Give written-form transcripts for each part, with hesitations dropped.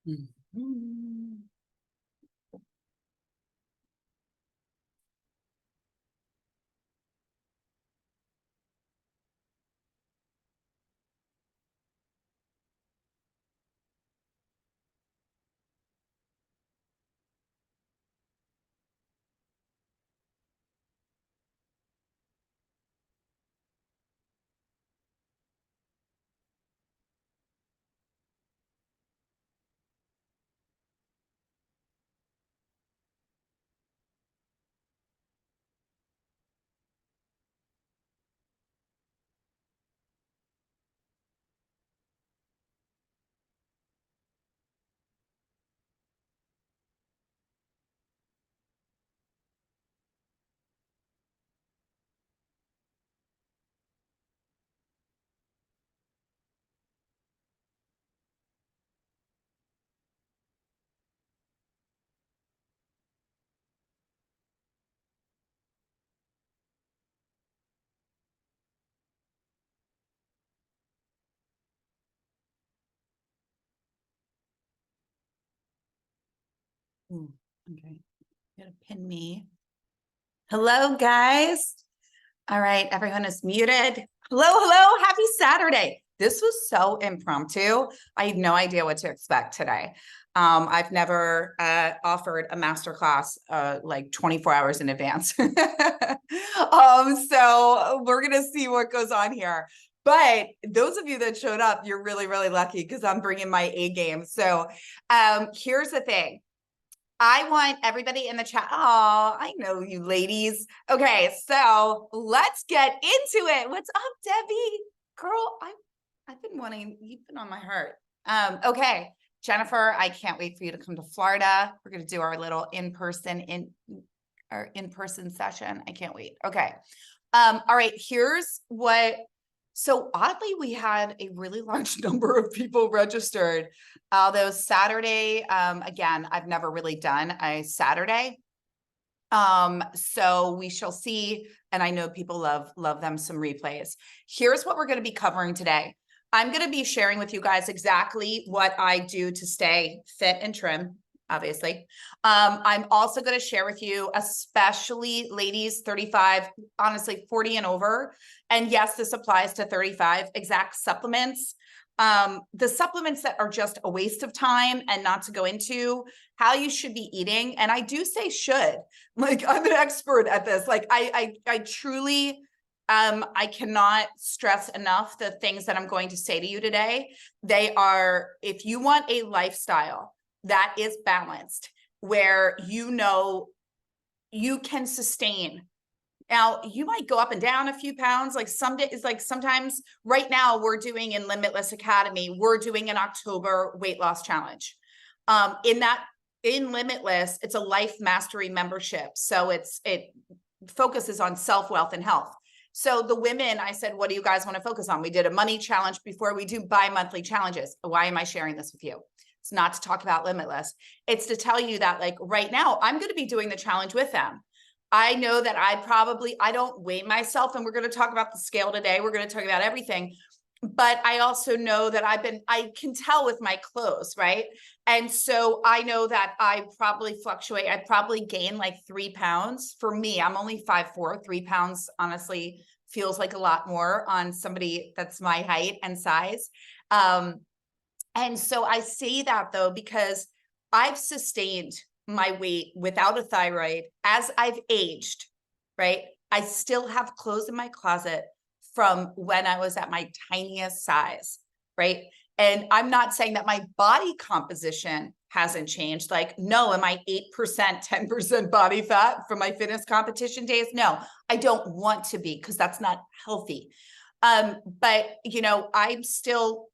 Mhm. Ooh, okay. Gonna pin me. Hello, guys. All right, everyone is muted. Hello, happy Saturday. This was so impromptu. I had no idea what to expect today. I've never offered a masterclass like 24 hours in advance. So we're gonna see what goes on here. But those of you that showed up, you're really, really lucky because I'm bringing my A game. So here's the thing. I want everybody in the chat. Oh, I know you ladies. Okay, so let's get into it. What's up, Debbie? Girl, I've been wanting, you've been on my heart. Okay, Jennifer, I can't wait for you to come to Florida. We're gonna do our little in-person session. I can't wait. Okay. All right, here's what. So oddly, we had a really large number of people registered. Although Saturday, again, I've never really done a Saturday. So we shall see. And I know people love them some replays. Here's what we're going to be covering today. I'm going to be sharing with you guys exactly what I do to stay fit and trim, obviously. I'm also going to share with you, especially ladies 35, honestly 40 and over. And yes, this applies to 35 exact supplements. The supplements that are just a waste of time and not to go into, how you should be eating. And I do say should, like I'm an expert at this. Like I truly, I cannot stress enough the things that I'm going to say to you today. They are, if you want a lifestyle that is balanced, where you know you can sustain. Now, you might go up and down a few pounds. Like some days, like sometimes right now we're doing in Limitless Academy, we're doing an October weight loss challenge. In Limitless, it's a life mastery membership. So it focuses on self-wealth and health. So the women, I said, what do you guys want to focus on? We did a money challenge before. We do bi-monthly challenges. Why am I sharing this with you? It's not to talk about Limitless. It's to tell you that like right now, I'm going to be doing the challenge with them. I know that I don't weigh myself, and we're going to talk about the scale today. We're going to talk about everything. But I also know that I can tell with my clothes, right? And so I know that I probably fluctuate. I probably gain like 3 pounds. For me, I'm only 5'4". 3 pounds, honestly, feels like a lot more on somebody that's my height and size. And so I say that though, because I've sustained my weight without a thyroid as I've aged, right? I still have clothes in my closet from when I was at my tiniest size, right? And I'm not saying that my body composition hasn't changed. Like, no, am I 8%, 10% body fat from my fitness competition days? No, I don't want to be, because that's not healthy. But you know, I still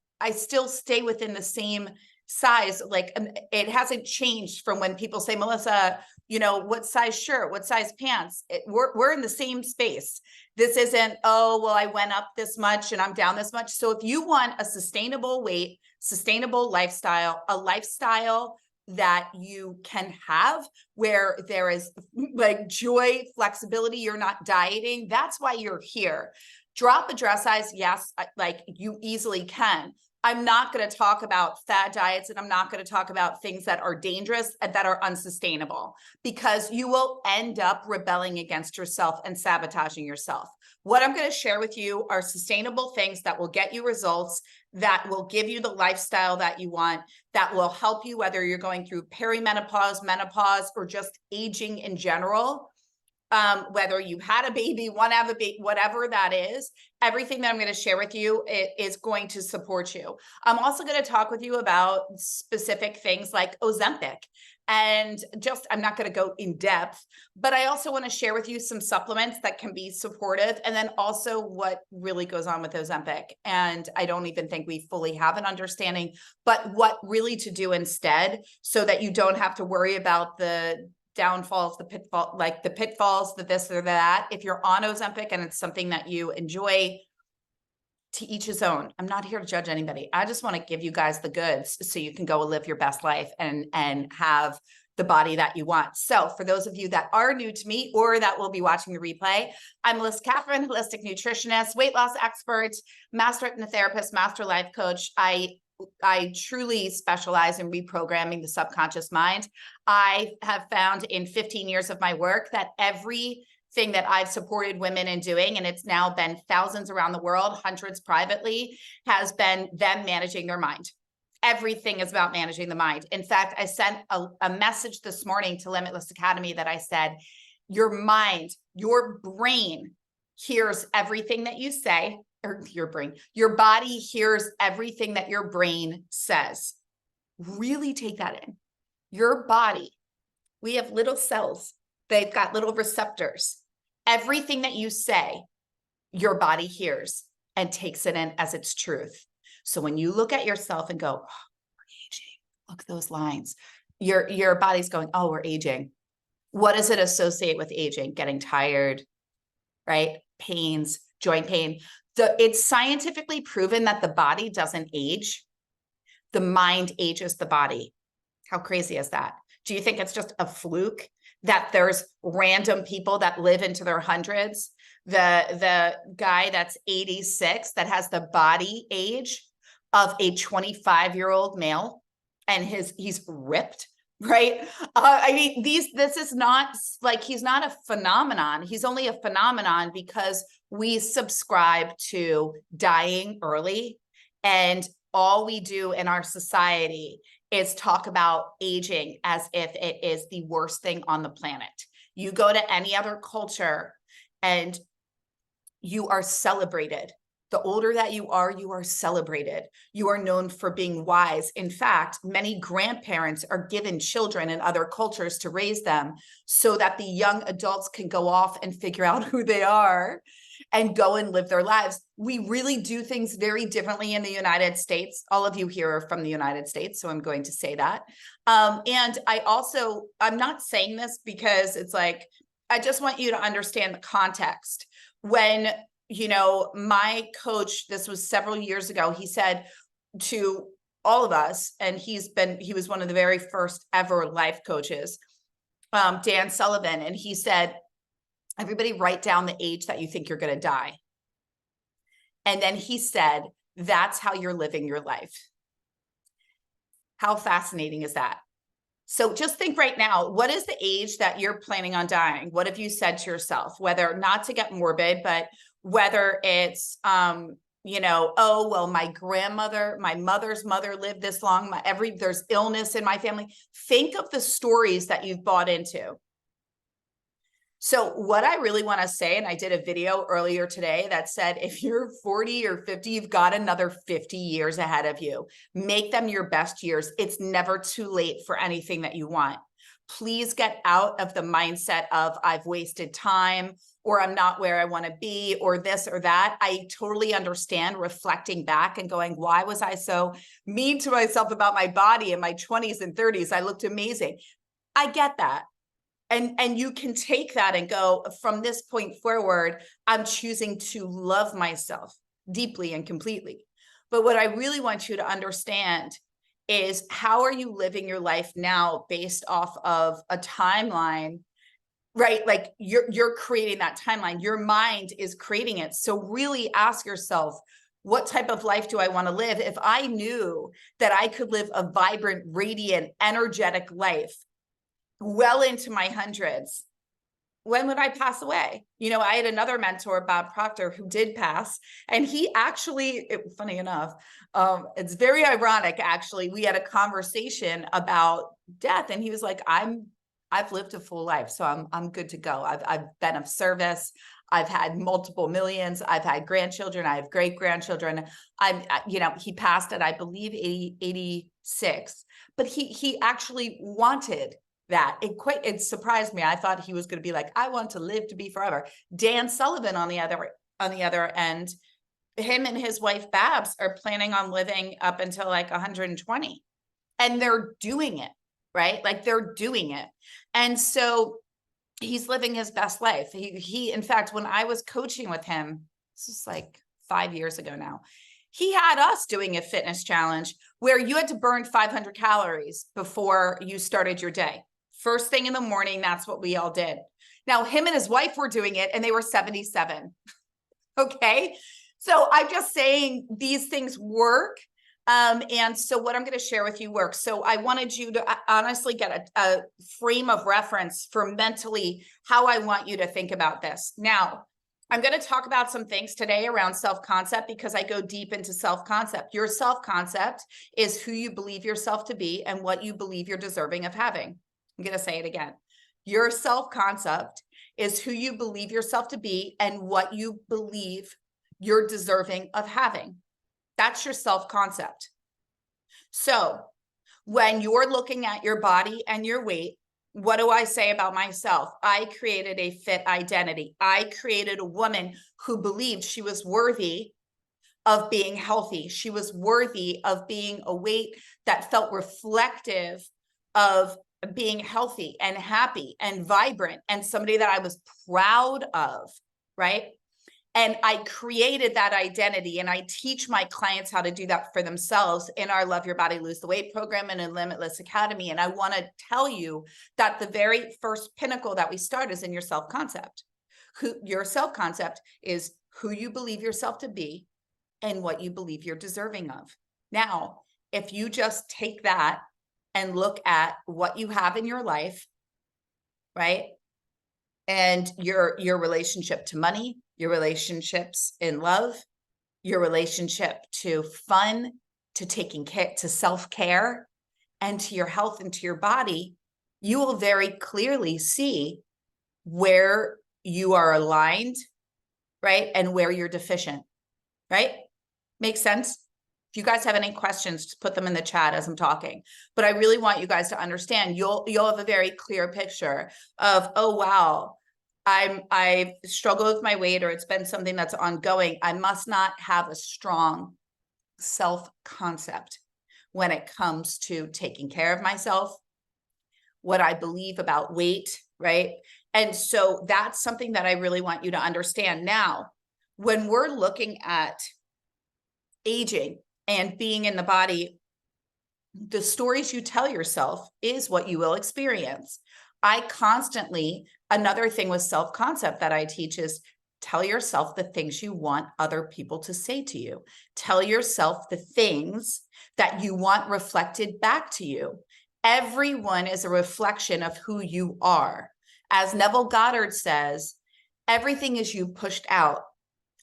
stay within the same size. Like it hasn't changed from when people say, Melissa, you know, what size shirt, what size pants? We're in the same space. This isn't, oh, well, I went up this much and I'm down this much. So if you want a sustainable weight, sustainable lifestyle, a lifestyle that you can have where there is like joy, flexibility, you're not dieting, that's why you're here. Drop a dress size, yes, like you easily can. I'm not going to talk about fad diets, and I'm not going to talk about things that are dangerous and that are unsustainable, because you will end up rebelling against yourself and sabotaging yourself. What I'm going to share with you are sustainable things that will get you results, that will give you the lifestyle that you want, that will help you whether you're going through perimenopause, menopause, or just aging in general. Whether you had a baby, want to have a baby, whatever that is, everything that I'm going to share with you is going to support you. I'm also going to talk with you about specific things like Ozempic. And just, I'm not going to go in depth, but I also want to share with you some supplements that can be supportive. And then also what really goes on with Ozempic. And I don't even think we fully have an understanding, but what really to do instead, so that you don't have to worry about the downfalls, the pitfalls, the this or that. If you're on Ozempic and it's something that you enjoy, to each his own. I'm not here to judge anybody. I just want to give you guys the goods so you can go and live your best life and have the body that you want. So for those of you that are new to me or that will be watching the replay, I'm Kathryn, holistic nutritionist, weight loss expert, master hypnotherapist, master life coach. I truly specialize in reprogramming the subconscious mind. I have found in 15 years of my work that everything that I've supported women in doing, and it's now been thousands around the world, hundreds privately, has been them managing their mind. Everything is about managing the mind. In fact, I sent a message this morning to Limitless Academy that I said, your mind, your brain hears everything that you say, or your body hears everything that your brain says. Really take that in. Your body, we have little cells. They've got little receptors. Everything that you say, your body hears and takes it in as its truth. So when you look at yourself and go, oh, we're aging, look at those lines. Your body's going, oh, we're aging. What does it associate with aging? Getting tired, right? Pains, joint pain. It's scientifically proven that the body doesn't age. The mind ages the body. How crazy is that? Do you think it's just a fluke that there's random people that live into their hundreds? The guy that's 86 that has the body age of a 25-year-old male, and he's ripped, right? I mean, this is not like, he's not a phenomenon. He's only a phenomenon because we subscribe to dying early, and all we do in our society is talk about aging as if it is the worst thing on the planet. You go to any other culture and you are celebrated. The older that you are celebrated. You are known for being wise. In fact, many grandparents are given children in other cultures to raise them so that the young adults can go off and figure out who they are and go and live their lives. We really do things very differently in the United States. All of you here are from the United States, so I'm going to say that. And I'm not saying this because it's like, I just want you to understand the context. When my coach, this was several years ago, he said to all of us, and he was one of the very first ever life coaches, Dan Sullivan, and he said, everybody write down the age that you think you're going to die. And then he said, that's how you're living your life. How fascinating is that? So just think right now, what is the age that you're planning on dying? What have you said to yourself? Whether, not to get morbid, but whether it's, oh, well, my mother's mother lived this long. There's illness in my family. Think of the stories that you've bought into. So what I really want to say, and I did a video earlier today that said, if you're 40 or 50, you've got another 50 years ahead of you. Make them your best years. It's never too late for anything that you want. Please get out of the mindset of I've wasted time, or I'm not where I want to be, or this or that. I totally understand reflecting back and going, why was I so mean to myself about my body in my 20s and 30s? I looked amazing. I get that. And you can take that and go, from this point forward, I'm choosing to love myself deeply and completely. But what I really want you to understand is, how are you living your life now based off of a timeline, right? Like you're creating that timeline. Your mind is creating it. So really ask yourself, What type of life do I want to live? If I knew that I could live a vibrant, radiant, energetic life well into my hundreds, when would I pass away? You know, I had another mentor, Bob Proctor, who did pass, and he actually, funny enough, it's very ironic, actually. We had a conversation about death, and he was like, I've lived a full life, so I'm good to go. I've been of service. I've had multiple millions. I've had grandchildren. I have great grandchildren. You know, he passed at, I believe, 86, but he actually wanted that. It surprised me. I thought he was going to be like, I want to live to be forever. Dan Sullivan on the other end, him and his wife Babs are planning on living up until like 120, and they're doing it, right? Like they're doing it. And so he's living his best life. He in fact, when I was coaching with him, this is like 5 years ago now, he had us doing a fitness challenge where you had to burn 500 calories before you started your day. First thing in the morning, that's what we all did. Now, him and his wife were doing it, and they were 77. Okay. So I'm just saying these things work. And so what I'm going to share with you works. So I wanted you to honestly get a frame of reference for mentally how I want you to think about this. Now, I'm going to talk about some things today around self-concept because I go deep into self-concept. Your self-concept is who you believe yourself to be and what you believe you're deserving of having. I'm going to say it again. Your self-concept is who you believe yourself to be and what you believe you're deserving of having. That's your self-concept. So when you're looking at your body and your weight, what do I say about myself? I created a fit identity. I created a woman who believed she was worthy of being healthy. She was worthy of being a weight that felt reflective of being healthy and happy and vibrant and somebody that I was proud of, right? And I created that identity, and I teach my clients how to do that for themselves in our Love Your Body, Lose the Weight program and in Limitless Academy. And I want to tell you that the very first pinnacle that we start is in your self-concept. Your self-concept is who you believe yourself to be and what you believe you're deserving of. Now, if you just take that and look at what you have in your life, right? And your relationship to money, your relationships in love, your relationship to fun, to taking care, to self-care, and to your health and to your body, you will very clearly see where you are aligned, right? And where you're deficient, right? Makes sense? If you guys have any questions, just put them in the chat as I'm talking. But I really want you guys to understand, you'll have a very clear picture of, oh, wow, I've struggled with my weight, or it's been something that's ongoing. I must not have a strong self-concept when it comes to taking care of myself, what I believe about weight, right? And so that's something that I really want you to understand. Now, when we're looking at aging and being in the body, the stories you tell yourself is what you will experience. I constantly, another thing with self-concept that I teach is tell yourself the things you want other people to say to you. Tell yourself the things that you want reflected back to you. Everyone is a reflection of who you are. As Neville Goddard says, everything is you pushed out.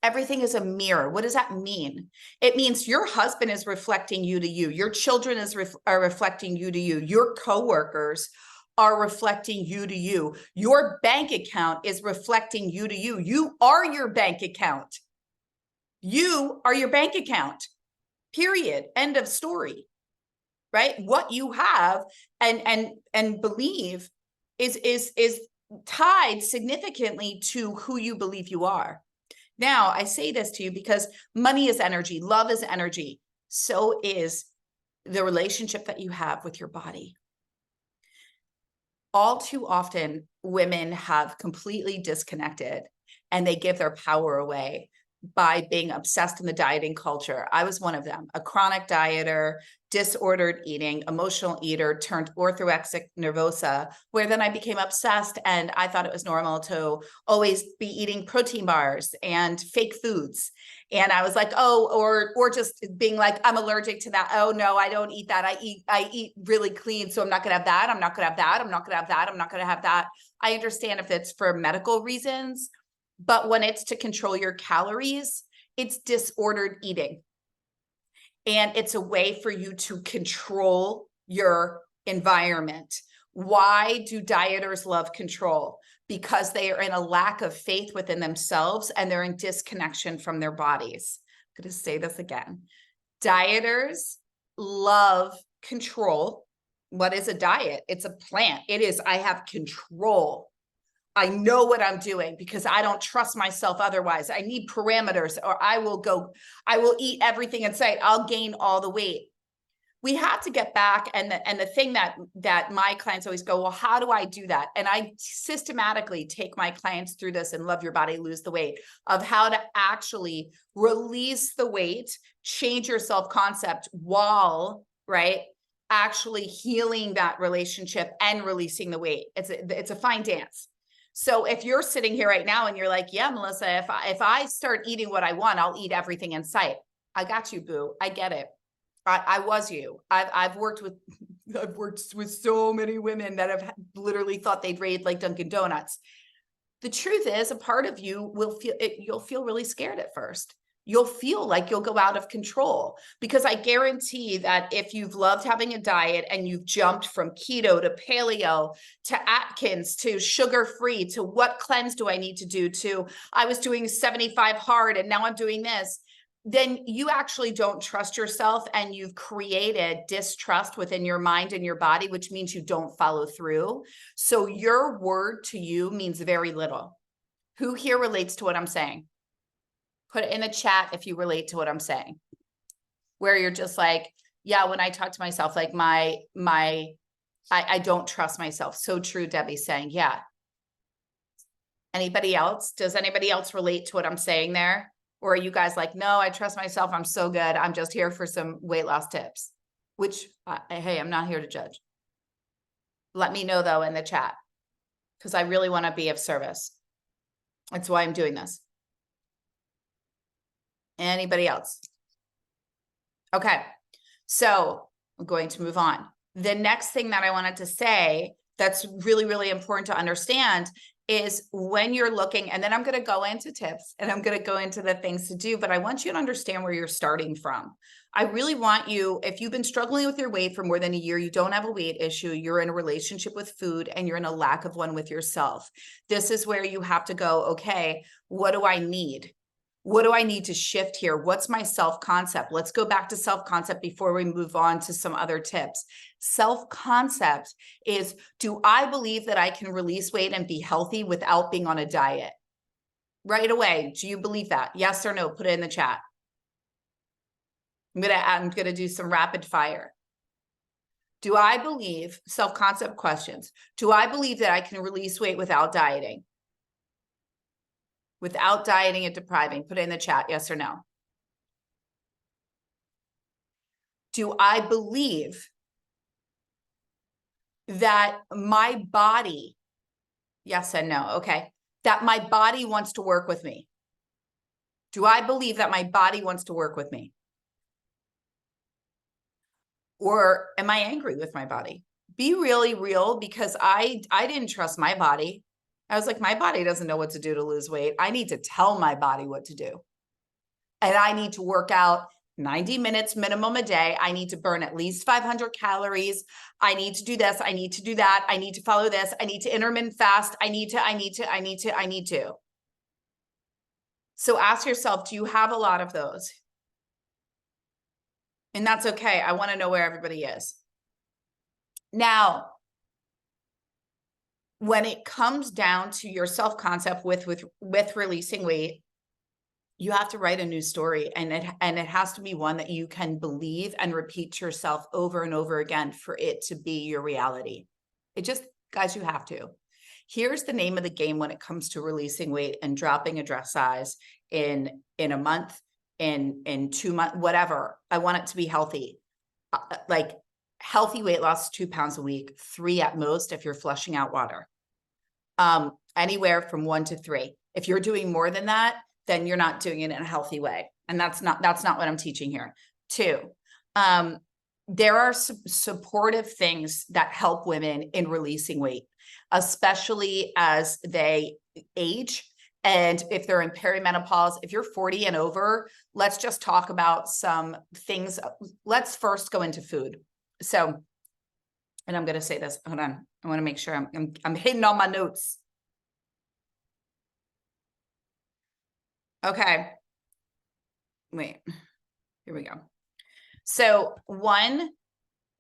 Everything is a mirror. What does that mean? It means your husband is reflecting you to you. Your children are reflecting you to you. Your coworkers are reflecting you to you. Your bank account is reflecting you to you. You are your bank account. You are your bank account. Period. End of story. Right? What you have and believe is tied significantly to who you believe you are. Now, I say this to you because money is energy, love is energy. So is the relationship that you have with your body. All too often, women have completely disconnected and they give their power away by being obsessed in the dieting culture. I was one of them, a chronic dieter, disordered eating, emotional eater turned orthorexic nervosa, where then I became obsessed and I thought it was normal to always be eating protein bars and fake foods. And I was like, oh, or just being like, I'm allergic to that. Oh no, I don't eat that. I eat really clean. So I'm not gonna have that. I'm not gonna have that. I'm not gonna have that. I'm not gonna have that. I understand if it's for medical reasons, but when it's to control your calories, it's disordered eating. And it's a way for you to control your environment. Why do dieters love control? Because they are in a lack of faith within themselves and they're in disconnection from their bodies. I'm going to say this again. Dieters love control. What is a diet? It's a plant. It is, I have control. I know what I'm doing because I don't trust myself otherwise. I need parameters, or I will eat everything and say I'll gain all the weight. We have to get back. And the thing that my clients always go, well, how do I do that? And I systematically take my clients through this in Love Your Body, Lose the Weight, of how to actually release the weight, change your self-concept while, right, actually healing that relationship and releasing the weight. It's a fine dance. So if you're sitting here right now and you're like, yeah, Melissa, if I start eating what I want, I'll eat everything in sight. I got you, boo. I get it. I was you. I've worked with so many women that have literally thought they'd raid like Dunkin' Donuts. The truth is, a part of you you'll feel really scared at first. You'll feel like you'll go out of control, because I guarantee that if you've loved having a diet and you've jumped from keto to paleo to Atkins to sugar-free to what cleanse do I need to do to I was doing 75 hard and now I'm doing this, then you actually don't trust yourself and you've created distrust within your mind and your body, which means you don't follow through. So your word to you means very little. Who here relates to what I'm saying? Put it in the chat if you relate to what I'm saying, where you're just like, yeah, when I talk to myself, like I don't trust myself. So true. Debbie's saying, yeah. Anybody else? Does anybody else relate to what I'm saying there? Or are you guys like, no, I trust myself. I'm so good. I'm just here for some weight loss tips, which, hey, I'm not here to judge. Let me know though in the chat, because I really want to be of service. That's why I'm doing this. Anybody else? Okay, so I'm going to move on. The next thing that I wanted to say that's really, really important to understand is when you're looking, and then I'm going to go into tips and I'm going to go into the things to do, but I want you to understand where you're starting from. I really want you, if you've been struggling with your weight for more than a year, you don't have a weight issue, you're in a relationship with food and you're in a lack of one with yourself. This is where you have to go, okay, what do I need? What do I need to shift here? What's my self-concept? Let's go back to self-concept before we move on to some other tips. Self-concept is, do I believe that I can release weight and be healthy without being on a diet? Right away, do you believe that? Yes or no? Put it in the chat. I'm gonna do some rapid fire. Do I believe, self-concept questions, do I believe that I can release weight without dieting? Without dieting and depriving? Put it in the chat, yes or no. Do I believe that my body, yes and no, okay, that my body wants to work with me? Do I believe that my body wants to work with me? Or am I angry with my body? Be really real, because I didn't trust my body. I was like, my body doesn't know what to do to lose weight. I need to tell my body what to do. And I need to work out 90 minutes minimum a day. I need to burn at least 500 calories. I need to do this. I need to do that. I need to follow this. I need to intermittent fast. I need to. So ask yourself, do you have a lot of those? And that's okay. I want to know where everybody is. Now, when it comes down to your self-concept with releasing weight, you have to write a new story, and it has to be one that you can believe and repeat to yourself over and over again for it to be your reality. It just, guys, you have to. Here's the name of the game when it comes to releasing weight and dropping a dress size in a month, in 2 months, whatever. I want it to be healthy. like healthy weight loss, 2 pounds a week, 3 at most if you're flushing out water. Anywhere from 1 to 3. If you're doing more than that, then you're not doing it in a healthy way. And that's not what I'm teaching here. 2, there are supportive things that help women in releasing weight, especially as they age. And if they're in perimenopause, if you're 40 and over, let's just talk about some things. Let's first go into food. So, and I'm going to say this, hold on. I want to make sure I'm hitting all my notes. Okay. Wait, here we go. So 1,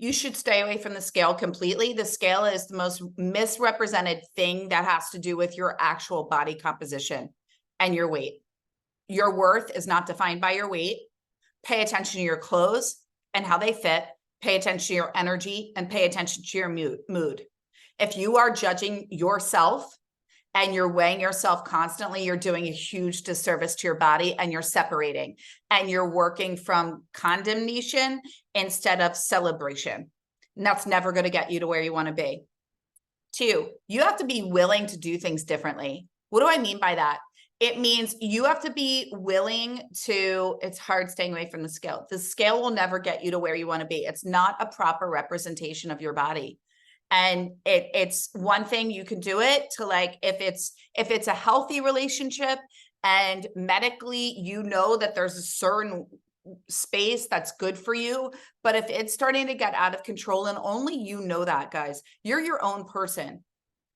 you should stay away from the scale completely. The scale is the most misrepresented thing that has to do with your actual body composition and your weight. Your worth is not defined by your weight. Pay attention to your clothes and how they fit. Pay attention to your energy and pay attention to your mood. If you are judging yourself and you're weighing yourself constantly, you're doing a huge disservice to your body, and you're separating, and you're working from condemnation instead of celebration. And that's never going to get you to where you want to be. 2, you have to be willing to do things differently. What do I mean by that? It means you have to be willing to, it's hard staying away from the scale. The scale will never get you to where you want to be. It's not a proper representation of your body. And it's one thing you can do it to, like, if it's a healthy relationship and medically, you know that there's a certain space that's good for you. But if it's starting to get out of control, and only you know that, guys, you're your own person.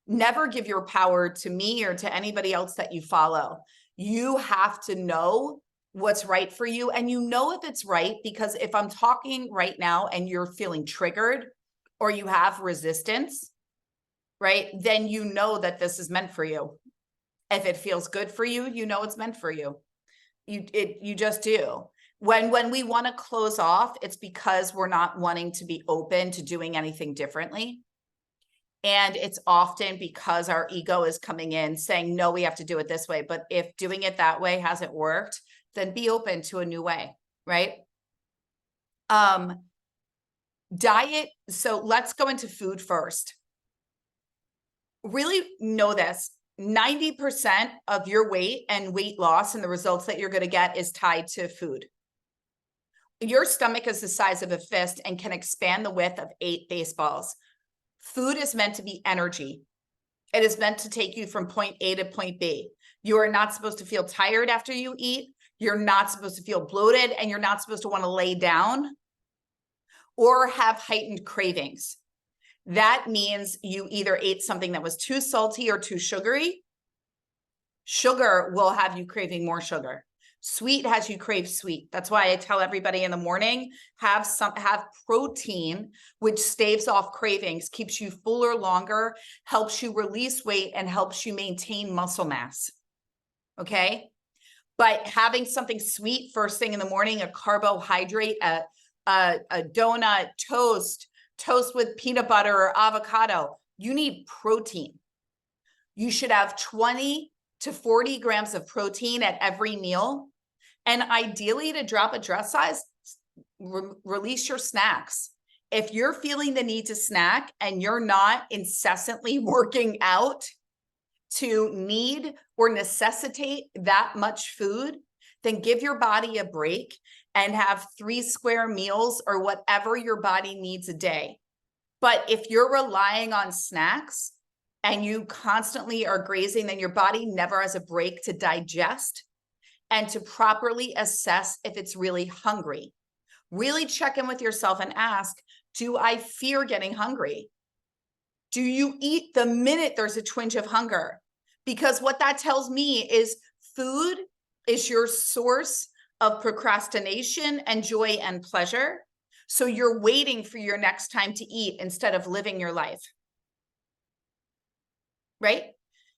Never give your power to me or to anybody else that you follow. You have to know what's right for you. And you know if it's right, because if I'm talking right now and you're feeling triggered or you have resistance, right, then you know that this is meant for you. If it feels good for you, you know it's meant for you. You just do. When we want to close off, it's because we're not wanting to be open to doing anything differently. And it's often because our ego is coming in saying, no, we have to do it this way. But if doing it that way hasn't worked, then be open to a new way, right? Diet. So let's go into food first. Really know this. 90% of your weight and weight loss and the results that you're going to get is tied to food. Your stomach is the size of a fist and can expand the width of 8 baseballs. Food is meant to be energy. It is meant to take you from point A to point B. You are not supposed to feel tired after you eat. You're not supposed to feel bloated, and you're not supposed to want to lay down or have heightened cravings. That means you either ate something that was too salty or too sugary. Sugar will have you craving more sugar. Sweet has you crave sweet. That's why I tell everybody in the morning, have protein, which staves off cravings, keeps you fuller longer, helps you release weight, and helps you maintain muscle mass. Okay? But having something sweet first thing in the morning, a carbohydrate, a donut, toast with peanut butter or avocado, you need protein. You should have 20 to 40 grams of protein at every meal. And ideally, to drop a dress size, release your snacks. If you're feeling the need to snack and you're not incessantly working out to need or necessitate that much food, then give your body a break and have 3 square meals or whatever your body needs a day. But if you're relying on snacks and you constantly are grazing, then your body never has a break to digest and to properly assess if it's really hungry. Really check in with yourself and ask, do I fear getting hungry? Do you eat the minute there's a twinge of hunger? Because what that tells me is food is your source of procrastination and joy and pleasure. So you're waiting for your next time to eat instead of living your life. Right?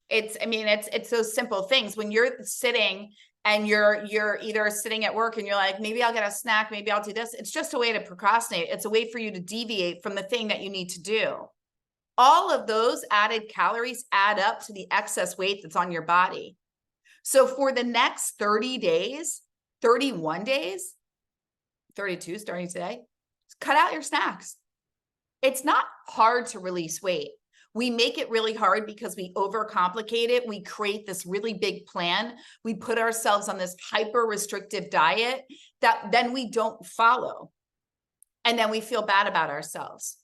It's those simple things. When you're sitting and you're either sitting at work and you're like, maybe I'll get a snack, maybe I'll do this. It's just a way to procrastinate. It's a way for you to deviate from the thing that you need to do. All of those added calories add up to the excess weight that's on your body. So for the next 30 days, 31 days, 32 starting today, cut out your snacks. It's not hard to release weight. We make it really hard because we overcomplicate it. We create this really big plan. We put ourselves on this hyper restrictive diet that then we don't follow. And then we feel bad about ourselves.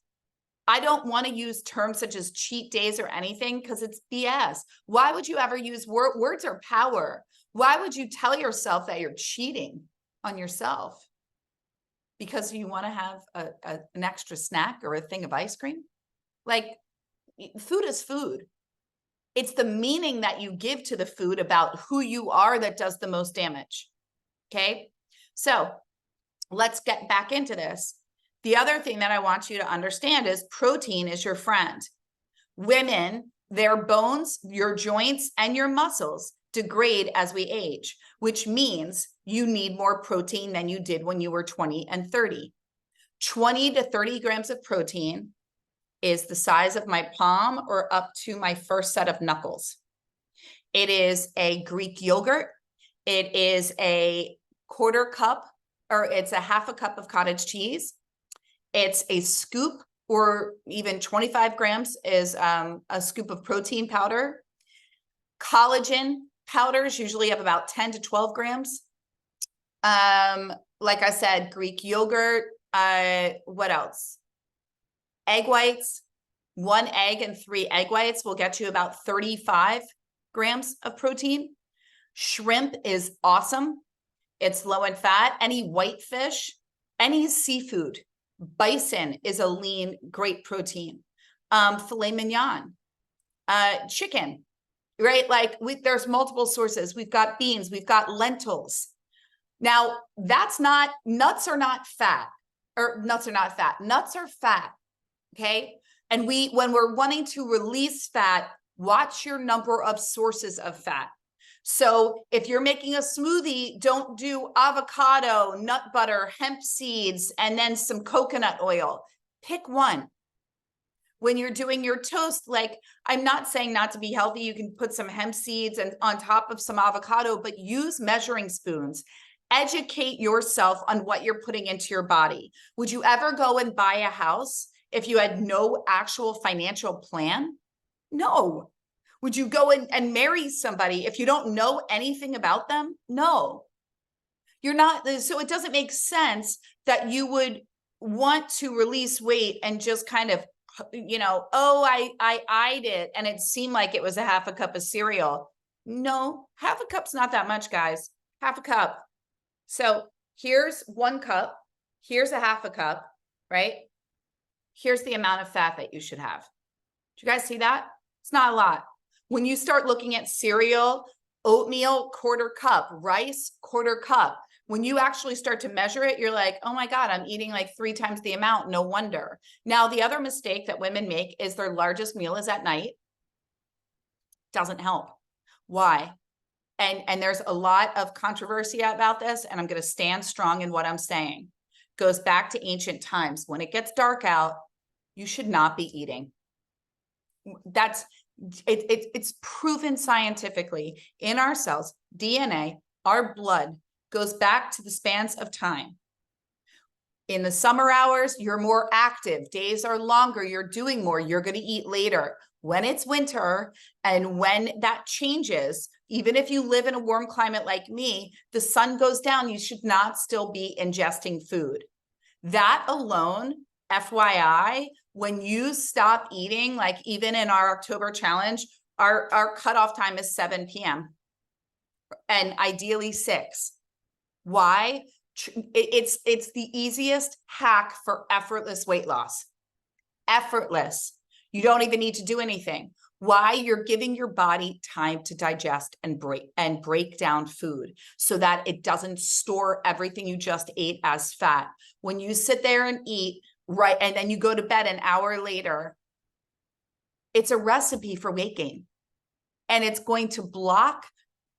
I don't want to use terms such as cheat days or anything because it's BS. Why would you ever use words are power? Why would you tell yourself that you're cheating on yourself? Because you want to have an extra snack or a thing of ice cream? Like, food is food. It's the meaning that you give to the food about who you are that does the most damage. Okay. So let's get back into this. The other thing that I want you to understand is protein is your friend. Women, their bones, your joints, and your muscles degrade as we age, which means you need more protein than you did when you were 20 and 30. 20 to 30 grams of protein is the size of my palm or up to my first set of knuckles. It is a Greek yogurt. It is a quarter cup, or it's a half a cup of cottage cheese. It's a scoop, or even 25 grams is a scoop of protein powder. Collagen powders usually have about 10 to 12 grams. Like I said, Greek yogurt. What else? Egg whites. 1 egg and 3 egg whites will get you about 35 grams of protein. Shrimp is awesome. It's low in fat. Any white fish, any seafood. Bison is a lean, great protein. Filet mignon, chicken, right? Like there's multiple sources. We've got beans, we've got lentils. Now that's not, nuts are not fat, or nuts are not fat. Nuts are fat, okay? And when we're wanting to release fat, watch your number of sources of fat. So if you're making a smoothie, don't do avocado, nut butter, hemp seeds, and then some coconut oil. Pick one. When you're doing your toast, like, I'm not saying not to be healthy. You can put some hemp seeds and on top of some avocado, but use measuring spoons. Educate yourself on what you're putting into your body. Would you ever go and buy a house if you had no actual financial plan? No. Would you go and marry somebody if you don't know anything about them? No. You're not. So it doesn't make sense that you would want to release weight and just kind of, oh, I eyed it and it seemed like it was a half a cup of cereal. No, half a cup's not that much, guys. Half a cup. So here's 1 cup. Here's a half a cup, right? Here's the amount of fat that you should have. Do you guys see that? It's not a lot. When you start looking at cereal, oatmeal, quarter cup, rice, quarter cup, when you actually start to measure it, you're like, oh my God, I'm eating like 3 times the amount. No wonder. Now, the other mistake that women make is their largest meal is at night. Doesn't help. Why? And there's a lot of controversy about this, and I'm going to stand strong in what I'm saying. Goes back to ancient times. When it gets dark out, you should not be eating. It's proven scientifically in our cells, DNA, our blood goes back to the spans of time. In the summer hours, you're more active. Days are longer. You're doing more. You're going to eat later. When it's winter and when that changes, even if you live in a warm climate like me, the sun goes down. You should not still be ingesting food. That alone, FYI, when you stop eating, like even in our October challenge, our cutoff time is 7 p.m. and ideally 6. Why? It's the easiest hack for effortless weight loss. Effortless. You don't even need to do anything. Why? You're giving your body time to digest and break down food so that it doesn't store everything you just ate as fat. When you sit there and eat, right, and then you go to bed an hour later, it's a recipe for weight gain. And it's going to block,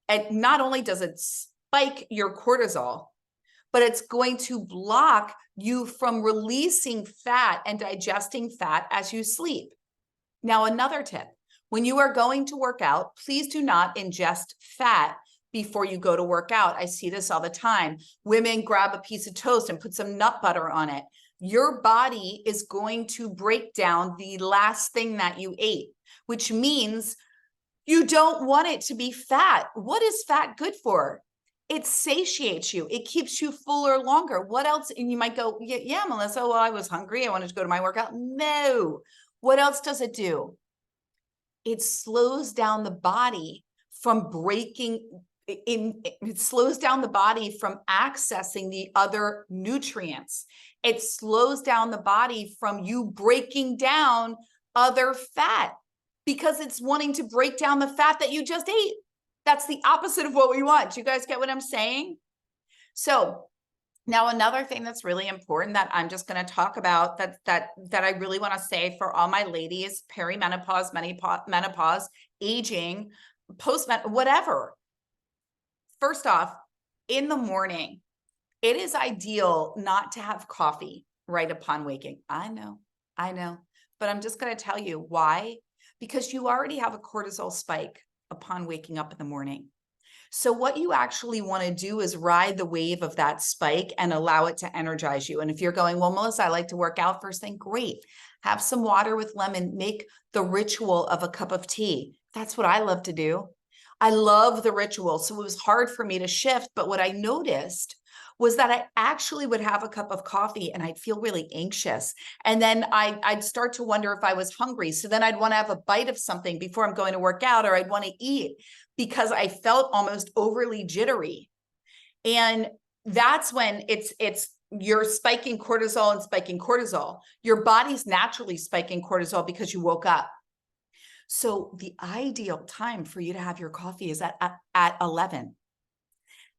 and not only does it spike your cortisol, but it's going to block you from releasing fat and digesting fat as you sleep. Now, another tip, when you are going to work out, please do not ingest fat before you go to work out. I see this all the time. Women grab a piece of toast and put some nut butter on it. your body is going to break down the last thing that you ate, which means you don't want it to be fat. What is fat good for? It satiates you. It keeps you fuller longer. What else? And you might go, yeah, Melissa, well, I was hungry. I wanted to go to my workout. No. What else does it do? It slows down the body from it slows down the body from accessing the other nutrients. It slows down the body from you breaking down other fat because it's wanting to break down the fat that you just ate. That's the opposite of what we want. Do you guys get what I'm saying? So now another thing that's really important that I'm just going to talk about that I really want to say for all my ladies, perimenopause, menopause, aging, whatever. First off, in the morning, it is ideal not to have coffee right upon waking. I know, but I'm just going to tell you why. Because you already have a cortisol spike upon waking up in the morning. So what you actually want to do is ride the wave of that spike and allow it to energize you. And if you're going, well, Melissa, I like to work out first thing, great. Have some water with lemon, make the ritual of a cup of tea. That's what I love to do. I love the ritual. So it was hard for me to shift. But what I noticed was that I actually would have a cup of coffee and I'd feel really anxious. And then I'd start to wonder if I was hungry. So then I'd want to have a bite of something before I'm going to work out, or I'd want to eat because I felt almost overly jittery. And that's when you're spiking cortisol and spiking cortisol. Your body's naturally spiking cortisol because you woke up. So the ideal time for you to have your coffee is at 11.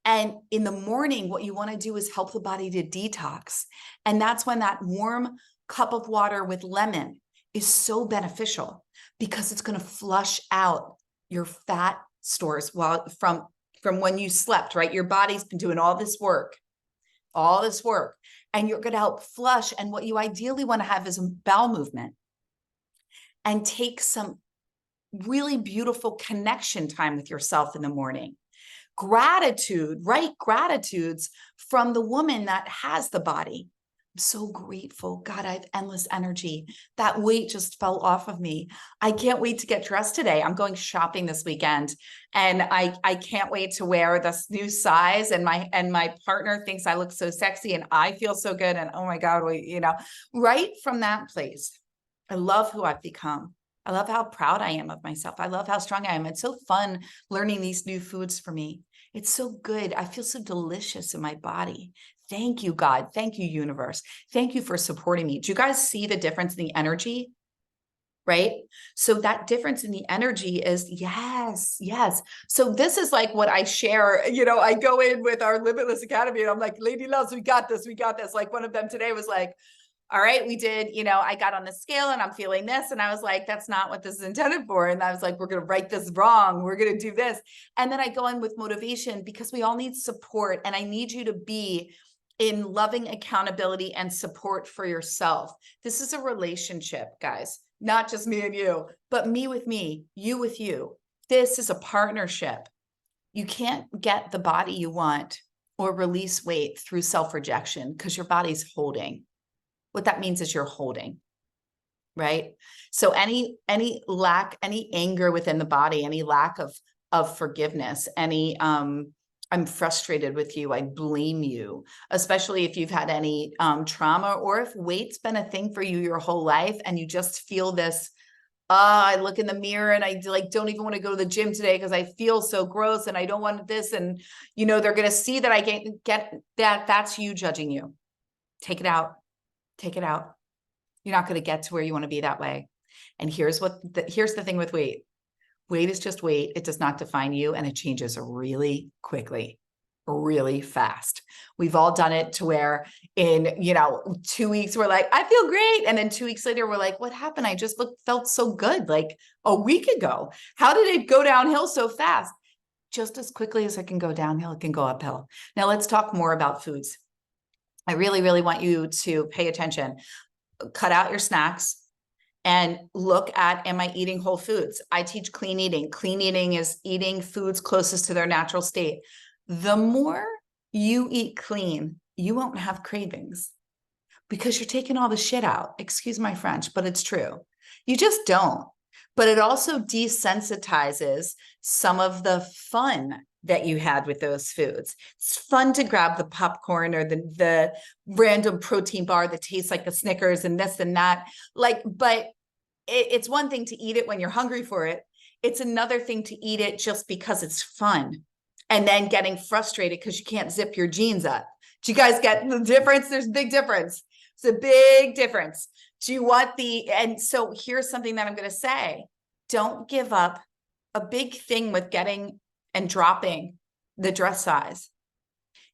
And in the morning, what you want to do is help the body to detox. And that's when that warm cup of water with lemon is so beneficial because it's going to flush out your fat stores from when you slept, right? Your body's been doing all this work, and you're going to help flush. And what you ideally want to have is a bowel movement and take some really beautiful connection time with yourself in the morning. Gratitude, right? Gratitudes from the woman that has the body. I'm so grateful. God, I have endless energy. That weight just fell off of me. I can't wait to get dressed today. I'm going shopping this weekend and I can't wait to wear this new size, and my partner thinks I look so sexy and I feel so good. And oh my God, right from that place, I love who I've become. I love how proud I am of myself. I love how strong I am. It's so fun learning these new foods for me. It's so good. I feel so delicious in my body. Thank you, God. Thank you, universe. Thank you for supporting me. Do you guys see the difference in the energy? Right? So that difference in the energy is yes. So this is like what I share. I go in with our Limitless Academy and I'm like, Lady Loves, we got this. Like one of them today was like, all right, we did, I got on the scale and I'm feeling this. And I was like, that's not what this is intended for. And I was like, we're going to write this wrong. We're going to do this. And then I go in with motivation because we all need support. And I need you to be in loving accountability and support for yourself. This is a relationship, guys, not just me and you, but me with me, you with you. This is a partnership. You can't get the body you want or release weight through self-rejection because your body's holding. What that means is you're holding, right? So any lack, any anger within the body, any lack of forgiveness, any I'm frustrated with you, I blame you, especially if you've had any trauma, or if weight's been a thing for you your whole life and you just feel this, I look in the mirror and I don't even want to go to the gym today because I feel so gross and I don't want this. And they're going to see that I get that. That's you judging you. Take it out. Take it out. You're not going to get to where you want to be that way. And here's the thing with weight. Weight is just weight. It does not define you, and it changes really quickly, really fast. We've all done it to where in, 2 weeks, we're like, I feel great. And then 2 weeks later, we're like, what happened? I just felt so good like a week ago. How did it go downhill so fast? Just as quickly as it can go downhill, it can go uphill. Now let's talk more about foods. I really, really want you to pay attention. Cut out your snacks and look at, am I eating whole foods? I teach clean eating. Clean eating is eating foods closest to their natural state. The more you eat clean, you won't have cravings because you're taking all the shit out. Excuse my French, but it's true. You just don't. But it also desensitizes some of the fun that you had with those foods. It's fun to grab the popcorn or the random protein bar that tastes like the Snickers and this and that. Like, but it's one thing to eat it when you're hungry for it. It's another thing to eat it just because it's fun, and then getting frustrated because you can't zip your jeans up. Do you guys get the difference? There's a big difference. It's a big difference. Do you want and so here's something that I'm going to say. Don't give up. A big thing with getting and dropping the dress size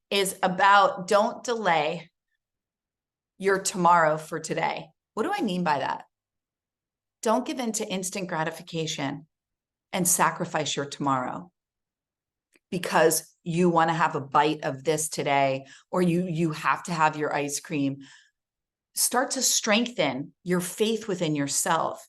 is about don't delay your tomorrow for today. What do I mean by that? Don't give in to instant gratification and sacrifice your tomorrow because you want to have a bite of this today, or you have to have your ice cream. Start to strengthen your faith within yourself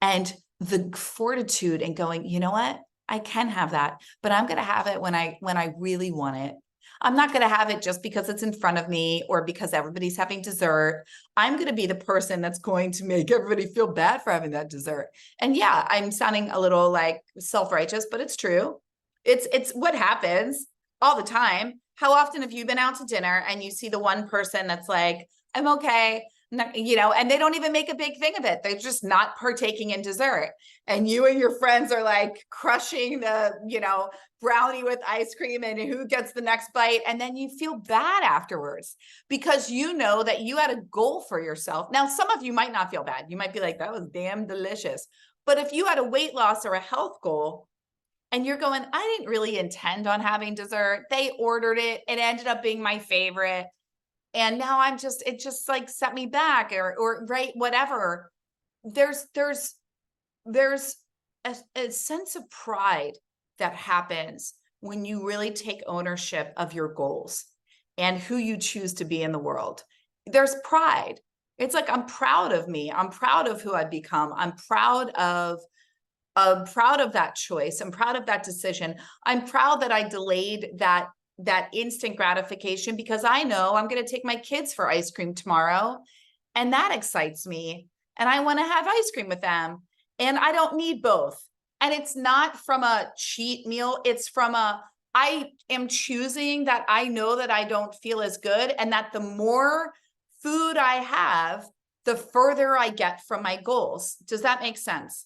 and the fortitude and going, you know what? I can have that, but I'm going to have it when I really want it. I'm not going to have it just because it's in front of me or because everybody's having dessert. I'm going to be the person that's going to make everybody feel bad for having that dessert. And yeah, I'm sounding a little like self-righteous, but it's true. It's what happens all the time. How often have you been out to dinner and you see the one person that's like, I'm okay, you know, and they don't even make a big thing of it. They're just not partaking in dessert. And you and your friends are like crushing the, you know, brownie with ice cream and who gets the next bite. And then you feel bad afterwards because you know that you had a goal for yourself. Now, some of you might not feel bad. You might be like, that was damn delicious. But if you had a weight loss or a health goal and you're going, I didn't really intend on having dessert. They ordered it. It ended up being my favorite. And now it just like set me back or right, whatever. There's a sense of pride that happens when you really take ownership of your goals and who you choose to be in the world. There's pride. It's like, I'm proud of me. I'm proud of who I've become. I'm proud of that choice. I'm proud of that decision. I'm proud that I delayed that instant gratification because I know I'm going to take my kids for ice cream tomorrow. And that excites me. And I want to have ice cream with them. And I don't need both. And it's not from a cheat meal. It's from I am choosing that I know that I don't feel as good. And that the more food I have, the further I get from my goals. Does that make sense?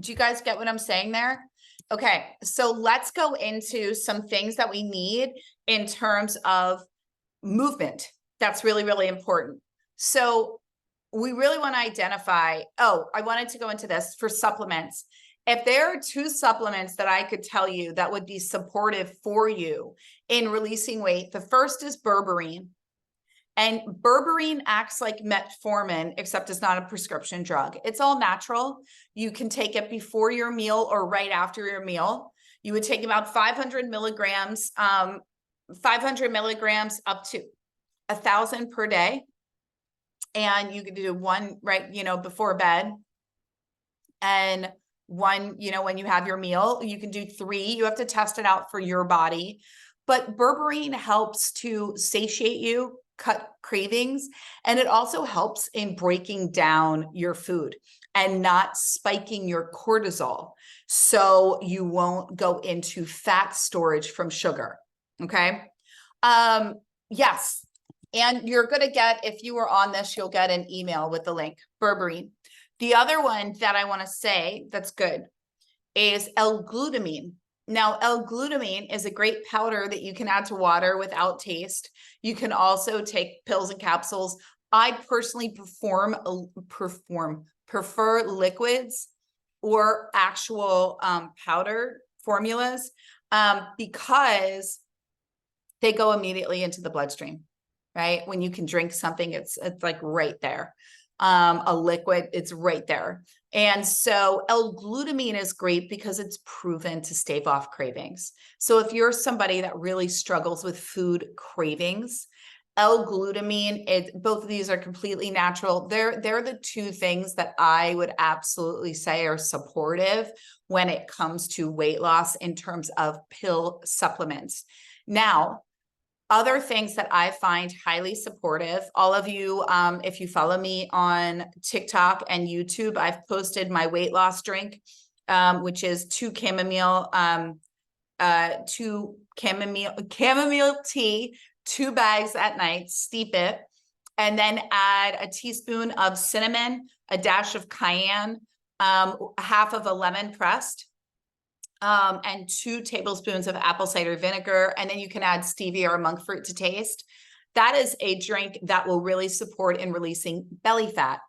Do you guys get what I'm saying there? Okay, so let's go into some things that we need in terms of movement. That's really, really important. So we really want to identify, I wanted to go into this for supplements. If there are 2 supplements that I could tell you that would be supportive for you in releasing weight, the first is berberine. And berberine acts like metformin, except it's not a prescription drug. It's all natural. You can take it before your meal or right after your meal. You would take about 500 milligrams up to 1,000 per day. And you could do one right, before bed. And one, when you have your meal, you can do 3. You have to test it out for your body. But berberine helps to satiate you, cut cravings, and it also helps in breaking down your food and not spiking your cortisol so you won't go into fat storage from sugar. Okay. Yes. And you're going to get, if you were on this, you'll get an email with the link, berberine. The other one that I want to say that's good is L-glutamine. Now, L-glutamine is a great powder that you can add to water without taste. You can also take pills and capsules. I personally prefer liquids or actual powder formulas because they go immediately into the bloodstream, right? When you can drink something, it's like right there. A liquid, it's right there. And so L-glutamine is great because it's proven to stave off cravings. So if you're somebody that really struggles with food cravings, L-glutamine, both of these are completely natural. They're the 2 things that I would absolutely say are supportive when it comes to weight loss in terms of pill supplements. Now, Other things that I find highly supportive, all of you, if you follow me on TikTok and YouTube, I've posted my weight loss drink, which is two chamomile tea, 2 bags at night, steep it, and then add a teaspoon of cinnamon, a dash of cayenne, half of a lemon pressed, and 2 tablespoons of apple cider vinegar. And then you can add stevia or monk fruit to taste. That is a drink that will really support in releasing belly fat.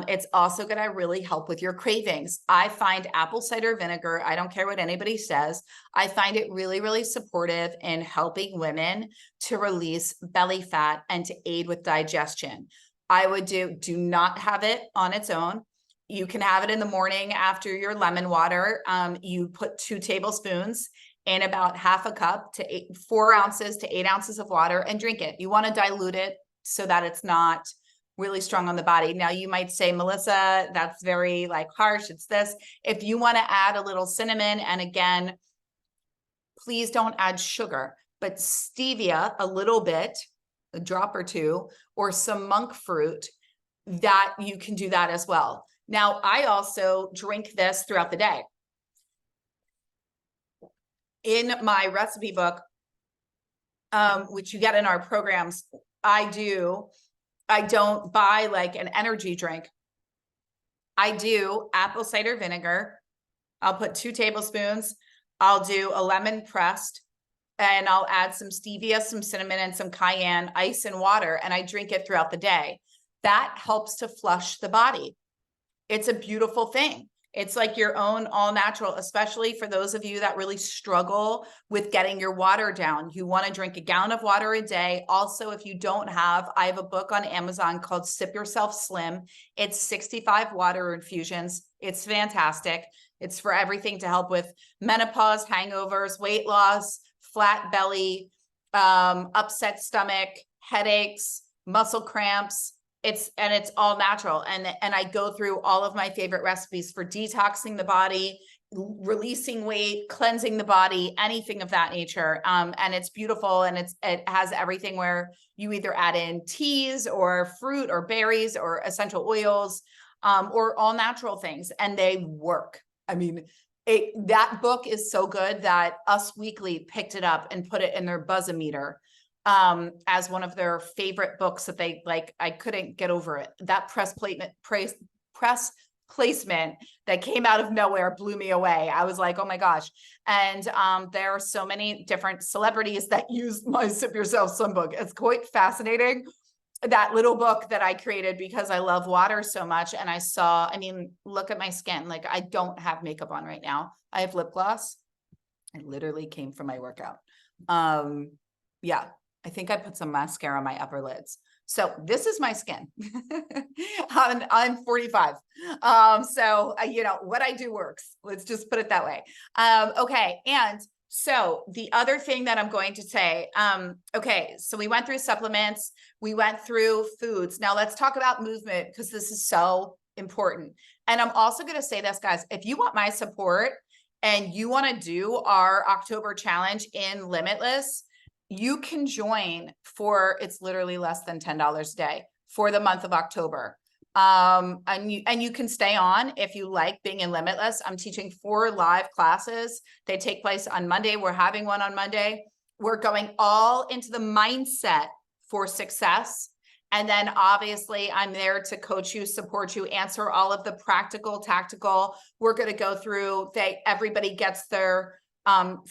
It's also going to really help with your cravings. I find apple cider vinegar, I don't care what anybody says, I find it really, really supportive in helping women to release belly fat and to aid with digestion. I would do not have it on its own. You can have it in the morning after your lemon water. You put 2 tablespoons in about half a cup to 4 ounces to 8 ounces of water and drink it. You want to dilute it so that it's not really strong on the body. Now you might say, Melissa, that's very like harsh. It's this. If you want to add a little cinnamon, and again, please don't add sugar, but stevia, a little bit, a drop or 2, or some monk fruit, that you can do that as well. Now, I also drink this throughout the day. In my recipe book, which you get in our programs, I don't buy like an energy drink. I do apple cider vinegar. I'll put 2 tablespoons. I'll do a lemon pressed, and I'll add some stevia, some cinnamon, and some cayenne, ice and water, and I drink it throughout the day. That helps to flush the body. It's a beautiful thing. It's like your own all natural, especially for those of you that really struggle with getting your water down. You want to drink a gallon of water a day. Also, if you don't have, I have a book on Amazon called Sip Yourself Slim. It's 65 water infusions. It's fantastic. It's for everything to help with menopause, hangovers, weight loss, flat belly, upset stomach, headaches, muscle cramps. It's all natural. And I go through all of my favorite recipes for detoxing the body, releasing weight, cleansing the body, anything of that nature. And it's beautiful. And it has everything where you either add in teas or fruit or berries or essential oils, or all natural things, and they work. I mean, that book is so good that Us Weekly picked it up and put it in their Buzz-O-Meter, as one of their favorite books that they like. I couldn't get over it. That press placement that came out of nowhere blew me away. I was like, oh my gosh. And there are so many different celebrities that use my Sip Yourself Slim book. It's quite fascinating, that little book that I created because I love water so much. And I mean, look at my skin. Like, I don't have makeup on right now. I have lip gloss. It literally came from my workout. Yeah. I think I put some mascara on my upper lids. So this is my skin. I'm 45. So what I do works. Let's just put it that way. Okay. And so the other thing that I'm going to say, okay, so we went through supplements, we went through foods. Now let's talk about movement, because this is so important. And I'm also going to say this, guys, if you want my support and you want to do our October challenge in Limitless, you can join it's literally less than $10 a day for the month of October. And you can stay on if you like being in Limitless. I'm teaching 4 live classes. They take place on Monday. We're having one on Monday. We're going all into the mindset for success. And then obviously I'm there to coach you, support you, answer all of the practical, tactical. We're going to go through, everybody gets their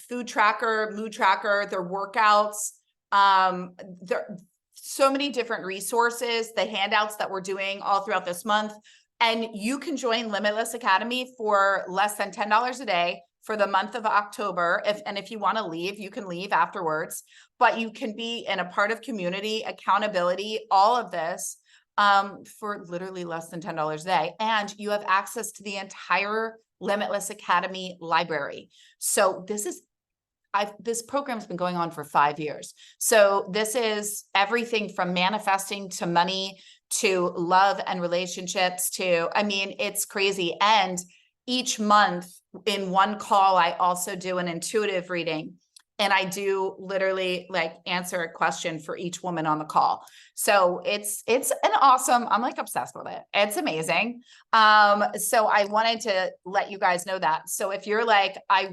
food tracker, mood tracker, their workouts. There so many different resources, the handouts that we're doing all throughout this month. And you can join Limitless Academy for less than $10 a day for the month of October. If you want to leave, you can leave afterwards, but you can be in a part of community, accountability, all of this, for literally less than $10 a day. And you have access to the entire Limitless Academy library. So this program's been going on for 5 years. So this is everything from manifesting to money to love and relationships it's crazy. And each month in one call, I also do an intuitive reading. And I do literally like answer a question for each woman on the call. So it's an awesome, I'm like obsessed with it. It's amazing. So I wanted to let you guys know that. So if you're like, I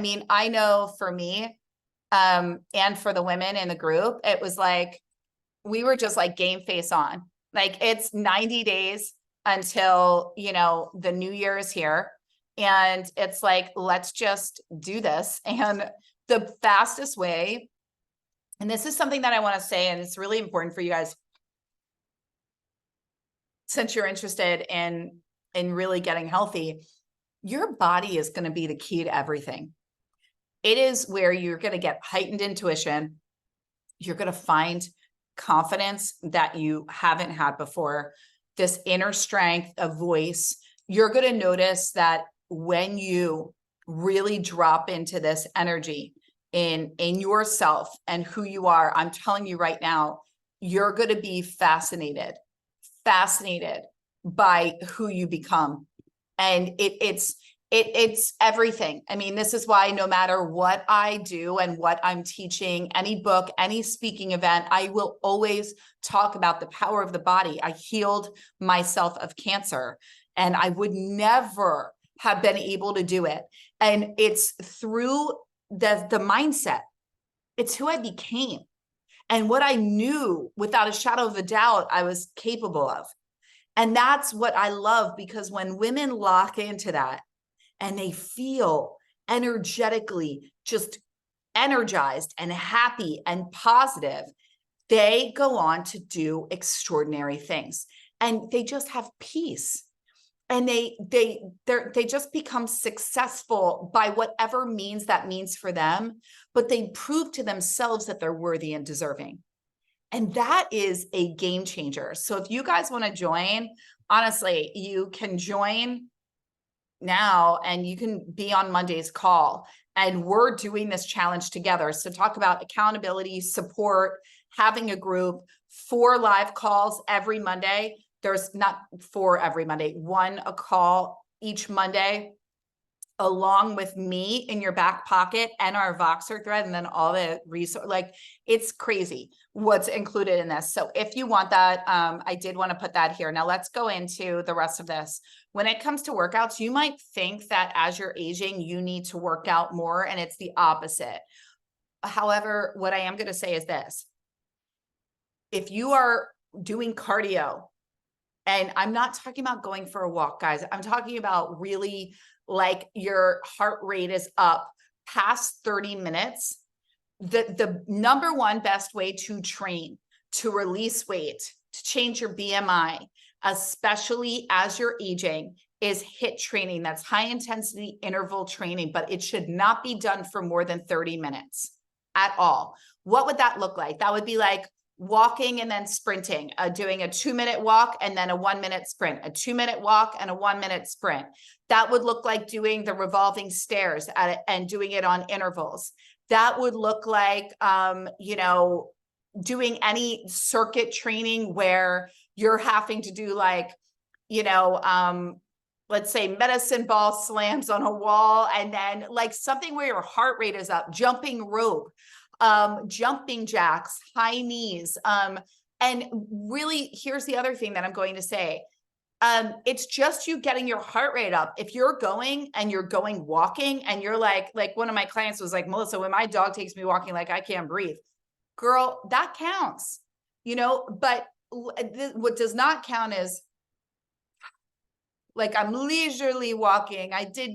mean, I know for me, and for the women in the group, it was like, we were just like game face on. Like it's 90 days until, you know, the new year is here. And it's like, let's just do this. And the fastest way, and this is something that I want to say, and it's really important for you guys, since you're interested in really getting healthy, your body is going to be the key to everything. It is where you're going to get heightened intuition. You're going to find confidence that you haven't had before, this inner strength, a voice. You're going to notice that when you really drop into this energy in yourself and who you are, I'm telling you right now, you're going to be fascinated by who you become. And it's everything. I mean, this is why no matter what I do and what I'm teaching, any book, any speaking event, I will always talk about the power of the body. I healed myself of cancer, and I would never have been able to do it. And it's through the mindset. It's who I became and what I knew without a shadow of a doubt I was capable of. And that's what I love, because when women lock into that, and they feel energetically just energized and happy and positive, they go on to do extraordinary things. And they just have peace. And they just become successful by whatever means that means for them. But they prove to themselves that they're worthy and deserving. And that is a game changer. So if you guys want to join, honestly, you can join now, and you can be on Monday's call, and we're doing this challenge together. So talk about accountability, support, having a group, 4 live calls every Monday. There's not 4 every Monday, 1 a call each Monday, along with me in your back pocket and our Voxer thread, and then all the resource. Like, it's crazy what's included in this. So if you want that, I did want to put that here. Now let's go into the rest of this. When it comes to workouts, you might think that as you're aging, you need to work out more, and it's the opposite. However, what I am going to say is this: if you are doing cardio, and I'm not talking about going for a walk, guys, I'm talking about really like your heart rate is up past 30 minutes, the number one best way to train, to release weight, to change your BMI, especially as you're aging, is HIIT training. That's high intensity interval training, but it should not be done for more than 30 minutes at all. What would that look like? That would be like walking and then sprinting, doing a 2-minute walk and then a 1-minute sprint, a 2-minute walk and a 1-minute sprint. That would look like doing the revolving stairs and doing it on intervals. That would look like, doing any circuit training where you're having to do like, let's say medicine ball slams on a wall, and then like something where your heart rate is up, jumping rope, jumping jacks, high knees. And really, here's the other thing that I'm going to say. It's just you getting your heart rate up. If you're going walking, and you're like one of my clients was like, Melissa, when my dog takes me walking, like I can't breathe. Girl, that counts, but what does not count is like, I'm leisurely walking. I did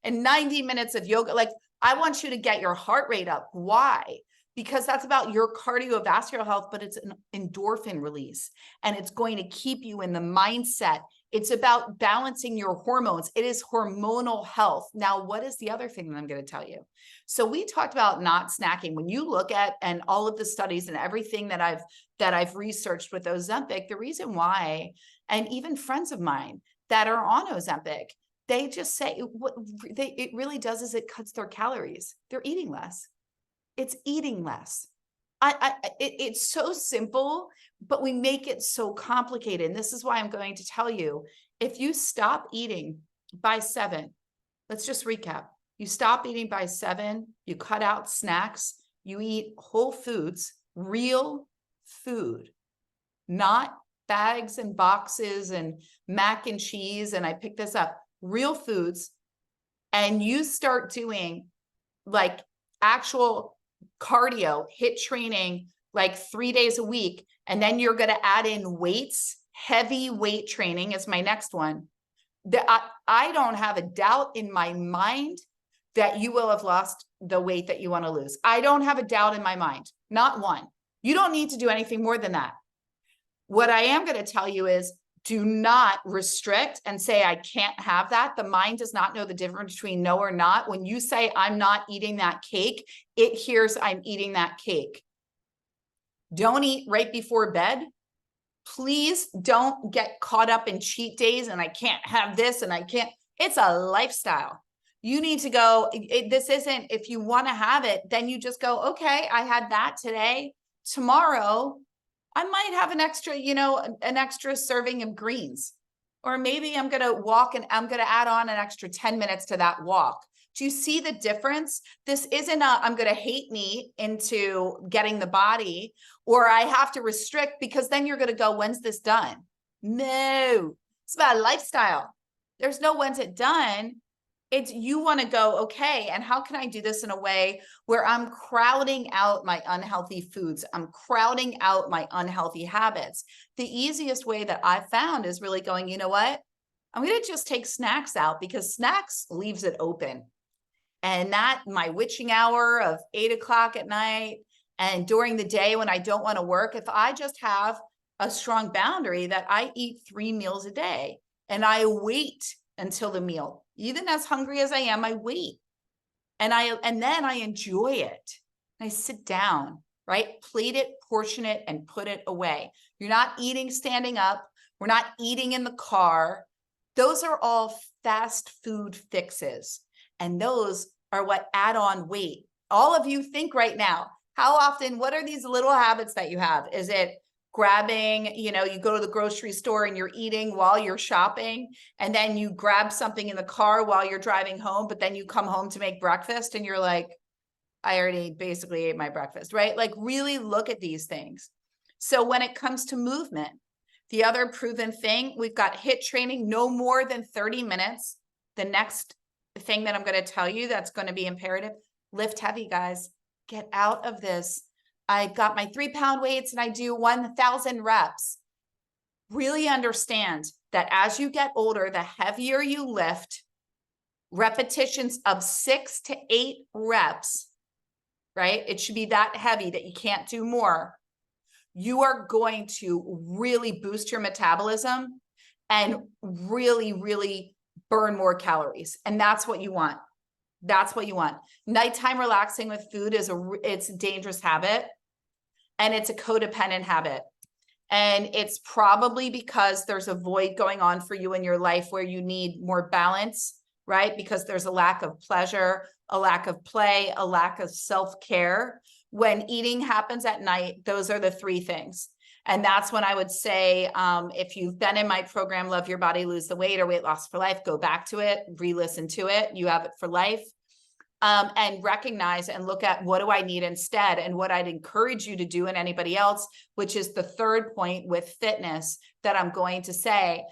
90 minutes of yoga. Like, I want you to get your heart rate up. Why? Because that's about your cardiovascular health, but it's an endorphin release, and it's going to keep you in the mindset. It's about balancing your hormones. It is hormonal health. Now, what is the other thing that I'm going to tell you? So we talked about not snacking. When you look at, and all of the studies and everything that I've researched with Ozempic, the reason why, and even friends of mine that are on Ozempic, they just say it really does is it cuts their calories. They're eating less. It's eating less. It's so simple, but we make it so complicated. And this is why I'm going to tell you, if you stop eating by 7, let's just recap. You stop eating by 7, you cut out snacks, you eat whole foods, real food, not bags and boxes and mac and cheese. And I picked this up, real foods. And you start doing like actual cardio, HIIT training, like 3 days a week. And then you're going to add in weights. Heavy weight training is my next one. I don't have a doubt in my mind that you will have lost the weight that you want to lose. I don't have a doubt in my mind, not one. You don't need to do anything more than that. What I am going to tell you is do not restrict and say, I can't have that. The mind does not know the difference between no or not. When you say, I'm not eating that cake, it hears I'm eating that cake. Don't eat right before bed. Please don't get caught up in cheat days and I can't have this and I can't. It's a lifestyle. You need to go, this isn't, if you want to have it, then you just go, okay, I had that today. Tomorrow, I might have an extra, an extra serving of greens. Or maybe I'm going to walk and I'm going to add on an extra 10 minutes to that walk. Do you see the difference? This isn't I'm going to hate me into getting the body, or I have to restrict because then you're going to go, when's this done? No, it's about a lifestyle. There's no when's it done. It's you want to go, okay, and how can I do this in a way where I'm crowding out my unhealthy foods? I'm crowding out my unhealthy habits. The easiest way that I've found is really going, you know what? I'm going to just take snacks out because snacks leaves it open. And that my witching hour of 8 o'clock at night and during the day when I don't want to work, if I just have a strong boundary that I eat 3 meals a day and I wait until the meal, even as hungry as I am, I wait. And then I enjoy it. I sit down, right? Plate it, portion it, and put it away. You're not eating standing up. We're not eating in the car. Those are all fast food fixes. And those are what add on weight. All of you think right now, how often, what are these little habits that you have? Is it grabbing, you go to the grocery store and you're eating while you're shopping, and then you grab something in the car while you're driving home, but then you come home to make breakfast and you're like, I already basically ate my breakfast, right? Like really look at these things. So when it comes to movement, the other proven thing, we've got HIIT training, no more than 30 minutes. The next thing that I'm going to tell you that's going to be imperative, lift heavy, guys. Get out of this. I got my 3-pound weights and I do 1,000 reps. Really understand that as you get older, the heavier you lift, repetitions of 6 to 8 reps, right? It should be that heavy that you can't do more. You are going to really boost your metabolism and really, really burn more calories. And that's what you want. That's what you want. Nighttime relaxing with food it's a dangerous habit. And it's a codependent habit. And it's probably because there's a void going on for you in your life where you need more balance, right? Because there's a lack of pleasure, a lack of play, a lack of self-care. When eating happens at night, those are the 3 things. And that's when I would say, if you've been in my program, Love Your Body, Lose the Weight, or Weight Loss for Life, go back to it, re-listen to it. You have it for life. And recognize and look at what do I need instead, and what I'd encourage you to do and anybody else, which is the third point with fitness that I'm going to say.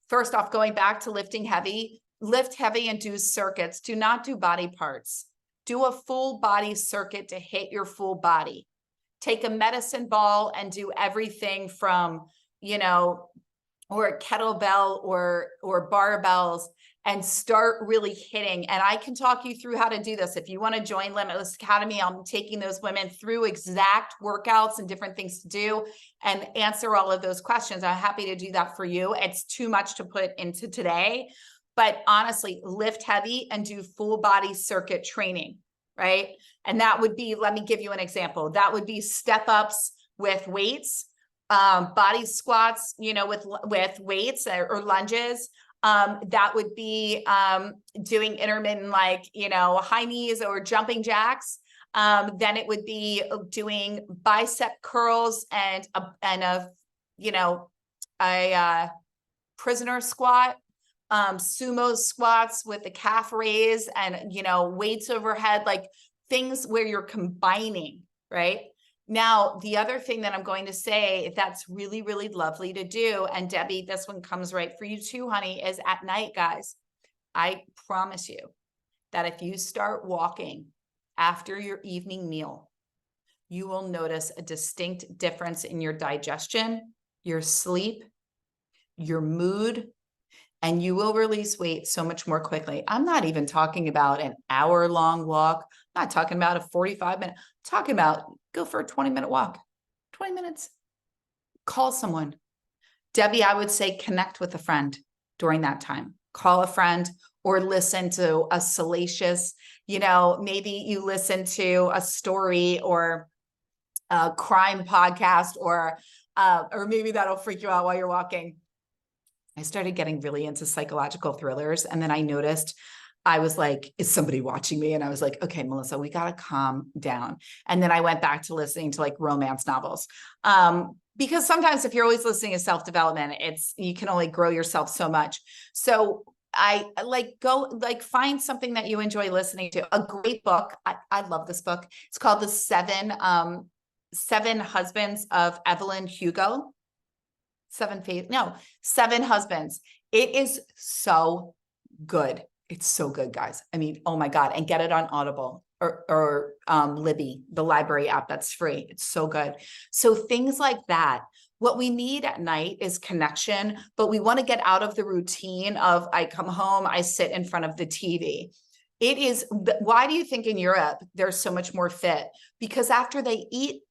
First off, going back to lifting heavy, lift heavy and do circuits. Do not do body parts. Do a full body circuit to hit your full body. Take a medicine ball and do everything from, or a kettlebell or barbells, and start really hitting. And I can talk you through how to do this. If you want to join Limitless Academy, I'm taking those women through exact workouts and different things to do and answer all of those questions. I'm happy to do that for you. It's too much to put into today, but honestly, lift heavy and do full body circuit training, right? And that would be, let me give you an example. That would be step ups with weights, body squats, with weights or lunges. That would be doing intermittent, high knees or jumping jacks. Then it would be doing bicep curls and a prisoner squat. sumo squats with the calf raise and, you know, weights overhead, like things where you're combining, right? Now, the other thing that I'm going to say that's really, really lovely to do, and Debbie, this one comes right for you too, honey, is at night, guys. I promise you that if you start walking after your evening meal, you will notice a distinct difference in your digestion, your sleep, your mood, and you will release weight so much more quickly. I'm not even talking about an hour-long walk. I'm not talking about a 45-minute. I'm talking about go for a 20-minute walk. 20 minutes. Call someone. Debbie, I would say connect with a friend during that time. Call a friend or listen to a salacious, you know, maybe you listen to a story or a crime podcast, or maybe that'll freak you out while you're walking. I started getting really into psychological thrillers. And then I noticed I was like, is somebody watching me? And I was like, okay, Melissa, we got to calm down. And then I went back to listening to like romance novels. Because sometimes if you're always listening to self-development, you can only grow yourself so much. So I find something that you enjoy listening to. A great book. I love this book. It's called The Seven Husbands of Evelyn Hugo. Seven Husbands. It is so good. It's so good, guys. I mean, oh my God. And get it on Audible or Libby, the library app that's free. It's so good. So things like that. What we need at night is connection, but we want to get out of the routine of I come home, I sit in front of the TV. Why do you think in Europe they're so much more fit? Because after they eat,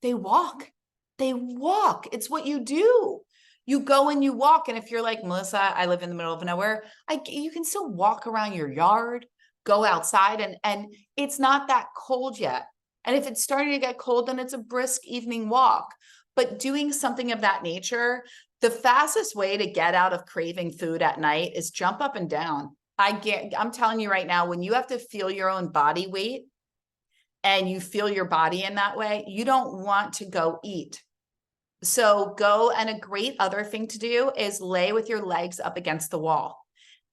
they walk. They walk. It's what you do. You go and you walk. And if you're like, Melissa, I live in the middle of nowhere, you can still walk around your yard, go outside, and it's not that cold yet. And if it's starting to get cold, then it's a brisk evening walk. But doing something of that nature, the fastest way to get out of craving food at night is jump up and down. I'm telling you right now, when you have to feel your own body weight and you feel your body in that way, you don't want to go eat. So go, and a great other thing to do is lay with your legs up against the wall.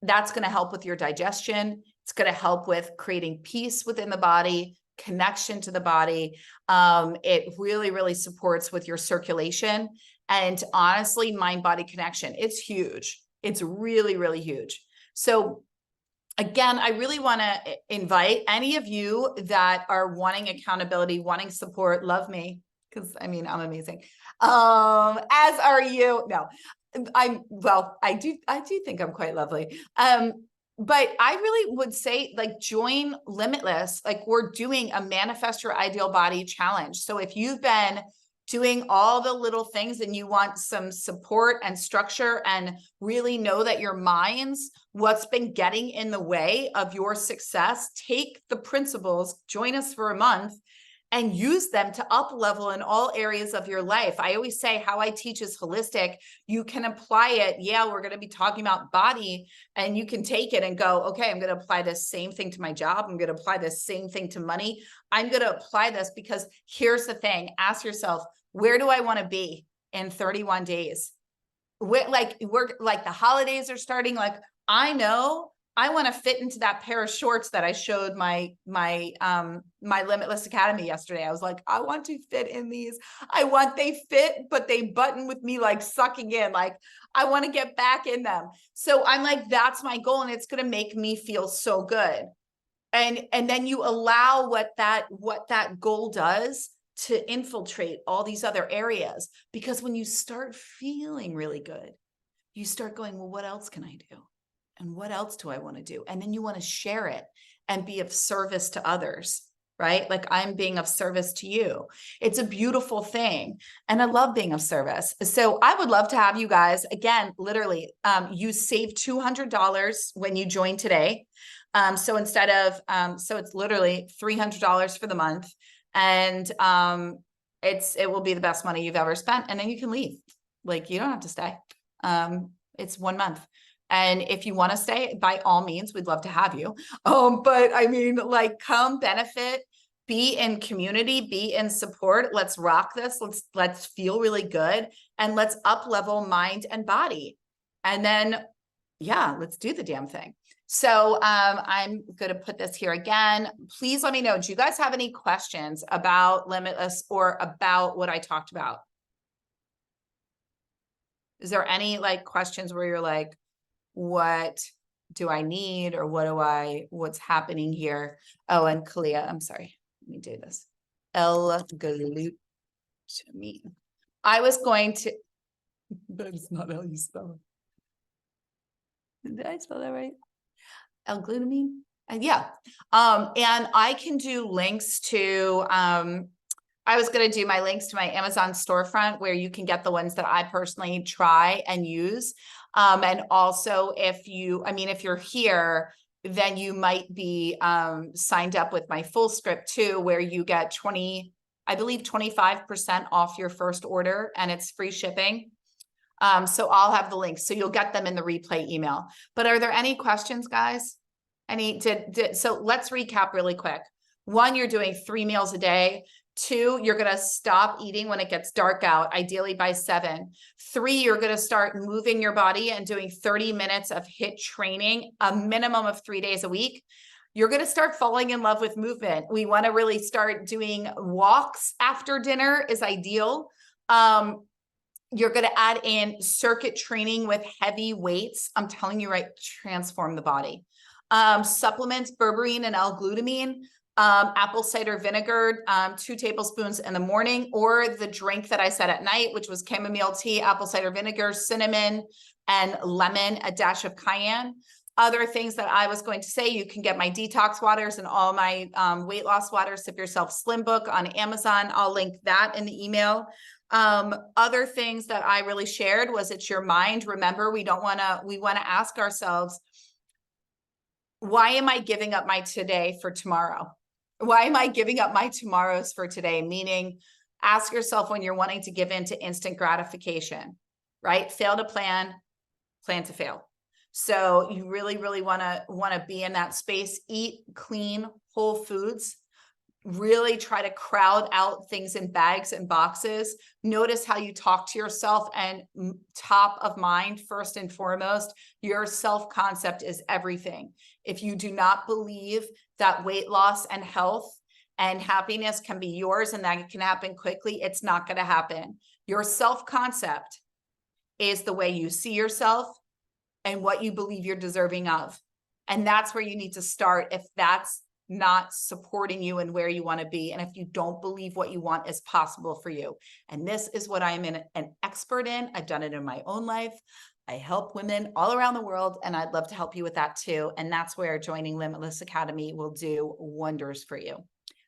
That's going to help with your digestion. It's going to help with creating peace within the body, connection to the body. It really, really supports with your circulation and honestly, mind-body connection. It's huge. It's really, really huge. So again, I really want to invite any of you that are wanting accountability, wanting support, love me, because I mean, I'm amazing. As are you. No, I do think I'm quite lovely. But I really would say like join Limitless. Like we're doing a Manifest Your Ideal Body challenge. So if you've been doing all the little things and you want some support and structure and really know that your mind's what's been getting in the way of your success, take the principles, join us for a month, and use them to up level in all areas of your life. I always say how I teach is holistic. You can apply it. Yeah, we're going to be talking about body, and you can take it and go, okay, I'm going to apply this same thing to my job. I'm going to apply this same thing to money. I'm going to apply this because here's the thing. Ask yourself, where do I want to be in 31 days? We're like the holidays are starting. Like I know I want to fit into that pair of shorts that I showed my Limitless Academy yesterday. I was like, I want to fit in these. They fit, but they button with me like sucking in. Like I want to get back in them. So I'm like, that's my goal. And it's going to make me feel so good. And then you allow what that goal does to infiltrate all these other areas. Because when you start feeling really good, you start going, well, what else can I do? And what else do I want to do? And then you want to share it and be of service to others, right? Like I'm being of service to you. It's a beautiful thing. And I love being of service. So I would love to have you guys, again, literally, you save $200 when you join today. So instead of, so it's literally $300 for the month. And it will be the best money you've ever spent. And then you can leave. Like you don't have to stay. It's 1 month. And if you want to stay, by all means, we'd love to have you. But I mean, like, come benefit, be in community, be in support. Let's rock this. Let's feel really good, and let's up level mind and body. And then Yeah, let's do the damn thing. So I'm going to put this here again. Please let me know. Do you guys have any questions about Limitless or about what I talked about? Is there any like questions where you're like, what do I need or what's happening here? Oh, and Kalia, I'm sorry. Let me do this. L-glutamine. I was going to, that's not how you spell it. Did I spell that right? L-glutamine? Yeah. And I can do links to, I was going to do my links to my Amazon storefront where you can get the ones that I personally try and use. And also if you're here, then you might be signed up with my full script too, where you get 25% off your first order and it's free shipping. So I'll have the links. So you'll get them in the replay email. But are there any questions, guys? So let's recap really quick. 1, you're doing 3 meals a day. 2, you're going to stop eating when it gets dark out, ideally by 7. 3, you're going to start moving your body and doing 30 minutes of HIIT training, a minimum of 3 days a week. You're going to start falling in love with movement. We want to really start doing walks after dinner is ideal. You're going to add in circuit training with heavy weights. I'm telling you, right, transform the body. Supplements, berberine and L-glutamine, apple cider vinegar, 2 tablespoons in the morning, or the drink that I said at night, which was chamomile tea, apple cider vinegar, cinnamon, and lemon, a dash of cayenne. Other things that I was going to say, you can get my detox waters and all my weight loss waters, Sip Yourself Slim book on Amazon. I'll link that in the email. Other things that I really shared was it's your mind. Remember, we want to ask ourselves, why am I giving up my today for tomorrow? Why am I giving up my tomorrows for today? Meaning, ask yourself when you're wanting to give in to instant gratification, right? Fail to plan, plan to fail. So you really, really want to be in that space. Eat clean, whole foods. Really try to crowd out things in bags and boxes. Notice how you talk to yourself, and top of mind, first and foremost, your self-concept is everything. If you do not believe that weight loss and health and happiness can be yours and that it can happen quickly, it's not going to happen. Your self-concept is the way you see yourself and what you believe you're deserving of. And that's where you need to start if that's not supporting you and where you want to be. And if you don't believe what you want is possible for you. And this is what I'm an expert in. I've done it in my own life. I help women all around the world, and I'd love to help you with that too. And that's where joining Limitless Academy will do wonders for you.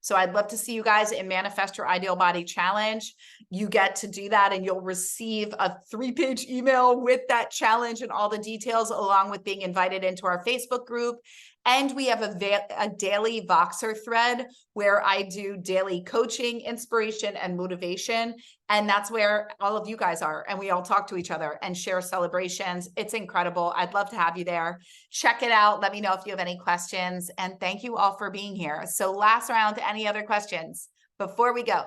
So I'd love to see you guys in Manifest Your Ideal Body Challenge. You get to do that and you'll receive a 3-page email with that challenge and all the details, along with being invited into our Facebook group. And we have a daily Voxer thread where I do daily coaching, inspiration, and motivation. And that's where all of you guys are. And we all talk to each other and share celebrations. It's incredible. I'd love to have you there. Check it out. Let me know if you have any questions. And thank you all for being here. So last round, any other questions before we go?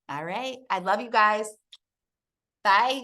All right. I love you guys. Bye.